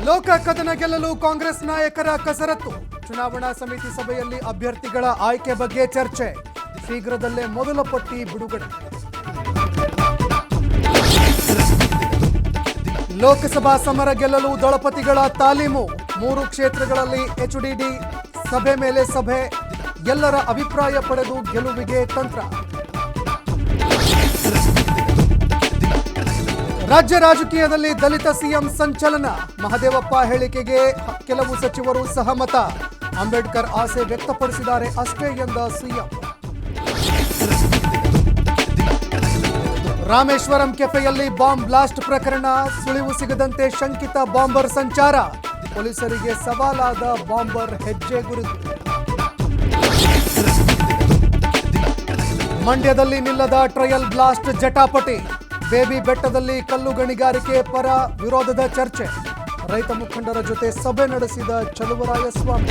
ಲೋಕ ಕದನ ಗೆಲ್ಲಲು ಕಾಂಗ್ರೆಸ್ ನಾಯಕರ ಕಸರತ್ತು. ಚುನಾವಣಾ ಸಮಿತಿ ಸಭೆಯಲ್ಲಿ ಅಭ್ಯರ್ಥಿಗಳ ಆಯ್ಕೆ ಬಗ್ಗೆ ಚರ್ಚೆ. ಶೀಘ್ರದಲ್ಲೇ ಮೊದಲ ಪಟ್ಟಿ ಬಿಡುಗಡೆ. ಲೋಕಸಭಾ ಸಮರ ಗೆಲ್ಲಲು ದಳಪತಿಗಳ ತಾಲೀಮು. 3 ಕ್ಷೇತ್ರಗಳಲ್ಲಿ ಎಚ್ಡಿಡಿ ಸಭೆ ಮೇಲೆ ಸಭೆ. ಎಲ್ಲರ ಅಭಿಪ್ರಾಯ ಪಡೆದು ಗೆಲುವಿಗೆ ತಂತ್ರ. ರಾಜ್ಯ ರಾಜಕೀಯದಲ್ಲಿ ದಲಿತ ಸಿಎಂ ಸಂಚಲನ. ಮಹದೇವಪ್ಪ ಹೇಳಿಕೆಗೆ ಕೆಲವು ಸಚಿವರು ಸಹಮತ. ಅಂಬೇಡ್ಕರ್ ಆಸೆ ವ್ಯಕ್ತಪಡಿಸಿದ್ದಾರೆ ಅಷ್ಟೇ ಎಂದ ಸಿಎಂ. ರಾಮೇಶ್ವರಂ ಕೆಫೆಯಲ್ಲಿ ಬಾಂಬ್ ಬ್ಲಾಸ್ಟ್ ಪ್ರಕರಣ. ಸುಳಿವು ಸಿಗದಂತೆ ಶಂಕಿತ ಬಾಂಬರ್ ಸಂಚಾರ. ಪೊಲೀಸರಿಗೆ ಸವಾಲಾದ ಬಾಂಬರ್ ಹೆಜ್ಜೆ ಗುರುತು. ಮಂಡ್ಯದಲ್ಲಿ ನಿಲ್ಲದ ಟ್ರಯಲ್ ಬ್ಲಾಸ್ಟ್ ಜಟಾಪಟಿ. ಬೇಬಿ ಬೆಟ್ಟದಲ್ಲಿ ಕಲ್ಲು ಗಣಿಗಾರಿಕೆ ಪರ ವಿರೋಧದ ಚರ್ಚೆ. ರೈತ ಮುಖಂಡರ ಜೊತೆ ಸಭೆ ನಡೆಸಿದ ಚಲುವರಾಯಸ್ವಾಮಿ.